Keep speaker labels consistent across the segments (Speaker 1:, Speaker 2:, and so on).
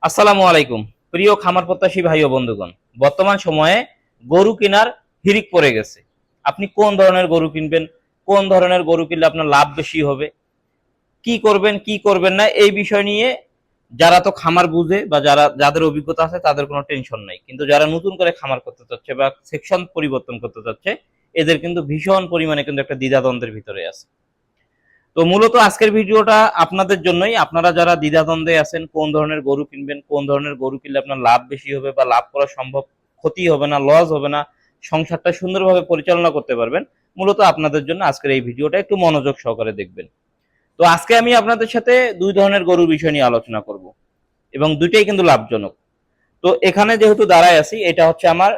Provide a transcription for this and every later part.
Speaker 1: আসসালামু আলাইকুম প্রিয় খামার প্রত্যাশী ভাই ও বন্ধুগণ। বর্তমান সময়ে গরু কেনার হিড়িক পড়ে গেছে। আপনি কোন ধরনের গরু কিনবেন, কোন ধরনের গরু কিনলে আপনার লাভ বেশি হবে, কি করবেন কি করবেন না, এই বিষয় নিয়ে যারা তো খামার বুঝে বা যাদের অভিজ্ঞতা আছে তাদের কোনো টেনশন নাই, কিন্তু যারা নতুন করে খামার করতে চাচ্ছে বা সেকশন পরিবর্তন করতে চাচ্ছে এদের কিন্তু ভীষণ পরিমাণে কিন্তু একটা দ্বিধাদ্বন্দ্বের ভিতরে আছে। তো মূলত আজকের ভিডিওটা আপনাদের জন্যই, আপনারা যারা দ্বিধাদ্বন্দ্বে আছেন কোন ধরনের গরু কিনবেন, কোন ধরনের গরু কিনলে আপনার লাভ বেশি হবে বা লাভ করা সম্ভব, ক্ষতি হবে না, লস হবে না, সংসারটা সুন্দরভাবে পরিচালনা করতে পারবেন, মূলত আপনাদের জন্য আজকের এই ভিডিওটা একটু মনোযোগ সহকারে দেখবেন। তো আজকে আমি আপনাদের সাথে দুই ধরনের গরুর বিষয় নিয়ে আলোচনা করব এবং দুইটাই কিন্তু লাভজনক। তো এখানে যেহেতু দাঁড়ায় আছি, এটা হচ্ছে আমার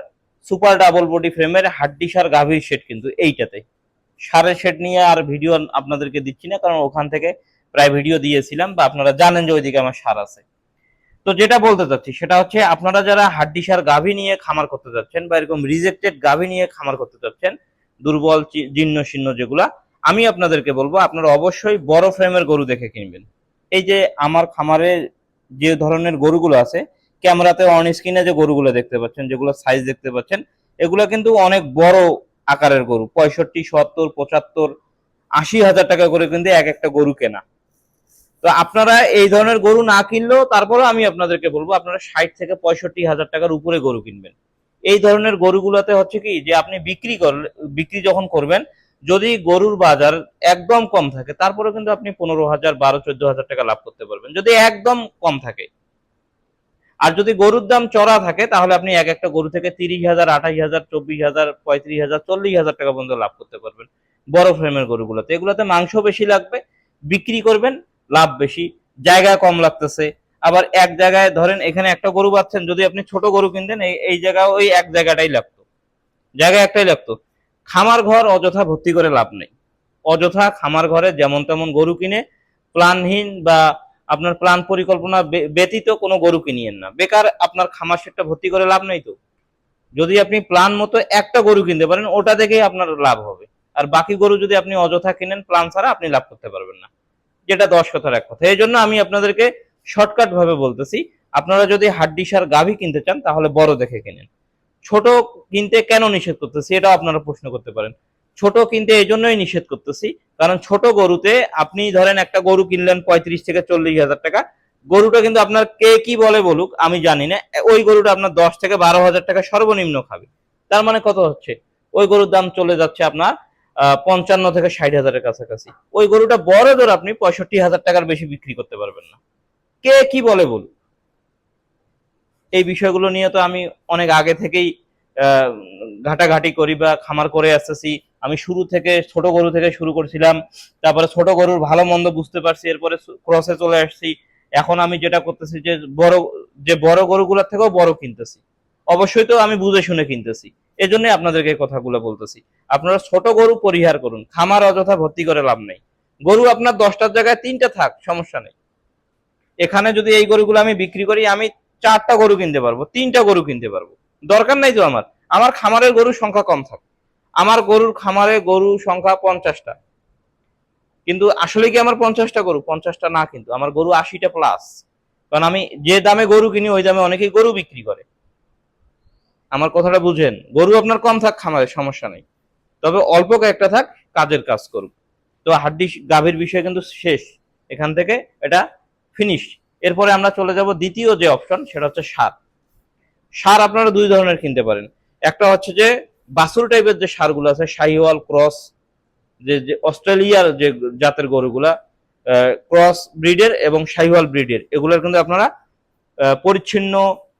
Speaker 1: সুপার ডাবল বডি ফ্রেমের হাড্ডিসার গাভীর শেড, কিন্তু এইটাতে সারের শেড নিয়ে আর ভিডিও আপনাদেরকে দিচ্ছি না, কারণ ওখান থেকে প্রায় ভিডিও দিয়েছিলাম বা আপনারা জানেন যে ওইদিকে আমার সার আছে। তো যেটা বলতে চাচ্ছি সেটা হচ্ছে, আপনারা যারা হাড্ডিসার গাভী নিয়ে খামার করতে যাচ্ছেন বা এরকম রিজেক্টেড গাভী নিয়ে খামার করতে চাচ্ছেন, দুর্বল জীর্ণ শীর্ণ যেগুলা, আমি আপনাদেরকে বলবো আপনারা অবশ্যই বড় ফ্রেমের গরু দেখে কিনবেন। এই যে আমার খামারে যে ধরনের গরুগুলো আছে, ক্যামেরাতে অন স্ক্রিনে যে গরুগুলো দেখতে পাচ্ছেন, যেগুলো সাইজ দেখতে পাচ্ছেন, এগুলো কিন্তু অনেক বড় আকারের গরু, 65, 70, 75, 80 হাজার টাকা করে কিন্তু এক একটা গরু কেনা। তো আপনারা এই ধরনের গরু না কিনলেও তারপরে আমি আপনাদেরকে বলবো আপনারা 60 থেকে 65 হাজার টাকার উপরে গরু কিনবেন। এই ধরনের গরুগুলোতে হচ্ছে কি যে আপনি বিক্রি যখন করবেন, যদি গরুর বাজার একদম কম থাকে তারপরে কিন্তু আপনি 15 হাজার, 12, 14 হাজার টাকা লাভ করতে পারবেন যদি একদম কম থাকে। আর যদি গরুর দাম চড়া থাকে তাহলে আপনি এক একটা গরু থেকে 30 হাজার, 28 হাজার, 24 হাজার, 35 হাজার, 40 হাজার টাকা পর্যন্ত লাভ করতে পারবেন বড় ফ্রেমের গরুগুলোতে। এগুলোতে মাংস বেশি লাগবে, বিক্রি করবেন, লাভ বেশি, জায়গা কম লাগতেছে। আবার এক জায়গায় ধরেন এখানে একটা গরু পাচ্ছেন, যদি আপনি ছোট গরু কিনতেন এই জায়গায় ওই এক জায়গাটাই লাগতো, জায়গা একটাই লাগতো। খামার ঘর অযথা ভর্তি করে লাভ নেই। অযথা খামার ঘরে যেমন তেমন গরু কিনে প্ল্যানহীন বা আপনার প্ল্যান পরিকল্পনা ব্যতীত কোনো গরু কিনিয়েন না, বেকার আপনার খামার সেটটা ভর্তি করে লাভ নেই। তো যদি আপনি প্ল্যান মতো একটা গরু কিনতে পারেন ওটা দেখেই আপনার লাভ হবে, আর বাকি গরু যদি আপনি অযথা কিনেন প্ল্যান ছাড়া, আপনি লাভ করতে পারবেন না, যেটা 10 কথার এক কথা। এই জন্য আমি আপনাদেরকে শর্টকাট ভাবে বলতেছি, আপনারা যদি হাড্ডিসার গাভী কিনতে চান তাহলে বড় দেখে কিনেন। ছোট কিনতে কেন নিষেধ করতেছি এটাও আপনারা প্রশ্ন করতে পারেন। ছোট কিনতে এই জন্যই নিষেধ করতেছি কারণ ছোট গরুতে আপনি ধরেন একটা গরু কিনলেন 35 থেকে 40 হাজার টাকা, গরুটা কিন্তু আপনার কে কি বলে বলুক আমি জানি না, ওই গরুটা আপনার 10 থেকে 12 হাজার টাকা সর্বনিম্ন খাবে। তার মানে কত হচ্ছে, ওই গরুর দাম চলে যাচ্ছে আপনার 55 থেকে 60 হাজারের কাছাকাছি। ওই গরুটা বড় জোর আপনি 65 হাজার টাকার বেশি বিক্রি করতে পারবেন না, কে কি বলে বলুক। এই বিষয়গুলো নিয়ে তো আমি অনেক আগে থেকেই ঘাটাঘাটি করি বা খামার করে আসতেছি। আমি শুরু থেকে ছোট গরু থেকে শুরু করছিলাম, তারপরে ছোট গরুর ভালো মন্দ বুঝতে পারছি, এরপরে ক্রসে চলে আসছি। এখন আমি যেটা করতেছি যে বড় গরুগুলোর থেকেও বড় কিনতেছি। অবশ্যই তো আমি বুঝে শুনে কিনতেছি, এজন্য আপনাদেরকে কথাগুলো বলতেছি। আপনারা ছোট গরু পরিহার করুন, খামার অযথা ভর্তি করে লাভ নেই। গরু আপনার 10টার জায়গায় 3টা থাক, সমস্যা নেই। এখানে যদি এই গরুগুলো আমি বিক্রি করি, আমি 4টা গরু কিনতে পারবো, 3টা গরু কিনতে পারবো, দরকার নাই তো আমার আমার খামারের গরুর সংখ্যা কম থাকে। আমার গরুর খামারে গরু সংখ্যা 50টা, কিন্তু আসলে কি আমার 50টা গরু? 50টা না, কিন্তু আমার গরু 80টা প্লাস। কারণ আমি যে দামে গরু কিনি ওই দামে অনেকেই গরু বিক্রি করে। আমার কথাটা বুঝেন, গরু আপনার কম থাক খামারে সমস্যা নেই, তবে অল্প কয়েকটা থাক, কাজের কাজ করুক। তো হাড্ডি গাভীর বিষয় কিন্তু শেষ, এখান থেকে এটা ফিনিশ। এরপরে আমরা চলে যাব দ্বিতীয় যে অপশন, সেটা হচ্ছে সার। সার আপনারা দুই ধরনের কিনতে পারেন। একটা হচ্ছে যে বাছুর টাইপের যে সারগুলো আছে, শাহিওয়াল ক্রস, যে অস্ট্রেলিয়ার যে জাতের গরুগুলা, ক্রস ব্রিডের এবং শাহিওয়াল ব্রিডের, এগুলোর কিন্তু আপনারা পরিচ্ছন্ন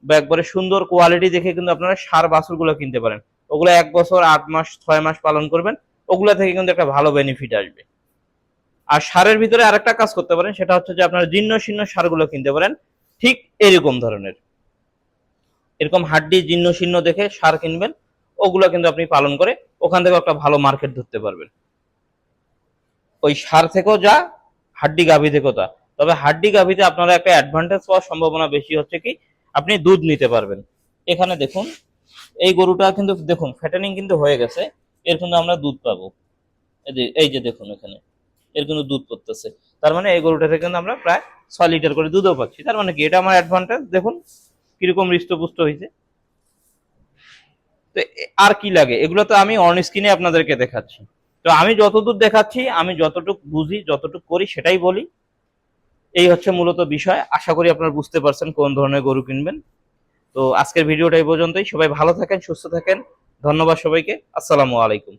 Speaker 1: বা একবারে সুন্দর কোয়ালিটি দেখে কিন্তু আপনারা সার বাছুরগুলো কিনতে পারেন। ওগুলো 1 বছর 8 মাস 6 মাস পালন করবেন, ওগুলা থেকে কিন্তু একটা ভালো বেনিফিট আসবে। আর সারের ভিতরে আরেকটা কাজ করতে পারেন, সেটা হচ্ছে যে আপনারা জীর্ণ শীর্ণ সারগুলো কিনতে পারেন, ঠিক এরকম ধরনের, এরকম হাড্ডি জীর্ণ শীর্ণ দেখে সার কিনবেন, ওগুলো কিন্তু আপনি পালন করে ওখান থেকে একটা ভালো মার্কেট ধরতে পারবেন। ওই সার থেকেও যা, হাড্ডি গাভী থেকেও তা। তবে হাড্ডি গাভীতে আপনারা একটা অ্যাডভান্টেজ পাওয়ার সম্ভাবনা বেশি হচ্ছে কি, আপনি দুধ নিতে পারবেন। এখানে দেখুন, এই গরুটা কিন্তু দেখুন ফ্যাটেনিং কিন্তু হয়ে গেছে, এর কিন্তু আমরা দুধ পাবো। এই যে দেখুন এখানে এর কিন্তু দুধ পড়তেছে। তার মানে এই গরুটা থেকে কিন্তু আমরা প্রায় 6 লিটার করে দুধও পাচ্ছি। তার মানে কি, এটা আমার অ্যাডভান্টেজ। দেখুন কিরকম হৃষ্টপুষ্ট হয়েছে। তো আর কি লাগে, এগুলো তো আমি অন স্ক্রিনে আপনাদেরকে দেখাচ্ছি। তো আমি যতদূর দেখাচ্ছি, আমি যতটুকু বুঝি, যতটুকু করি সেটাই বলি। এই হচ্ছে মূলত বিষয়। আশা করি আপনারা বুঝতে পারছেন কোন ধরনের গরু কিনবেন। তো আজকের ভিডিওটা এই পর্যন্তই। সবাই ভালো থাকেন, সুস্থ থাকেন। ধন্যবাদ সবাইকে। আসসালামু আলাইকুম।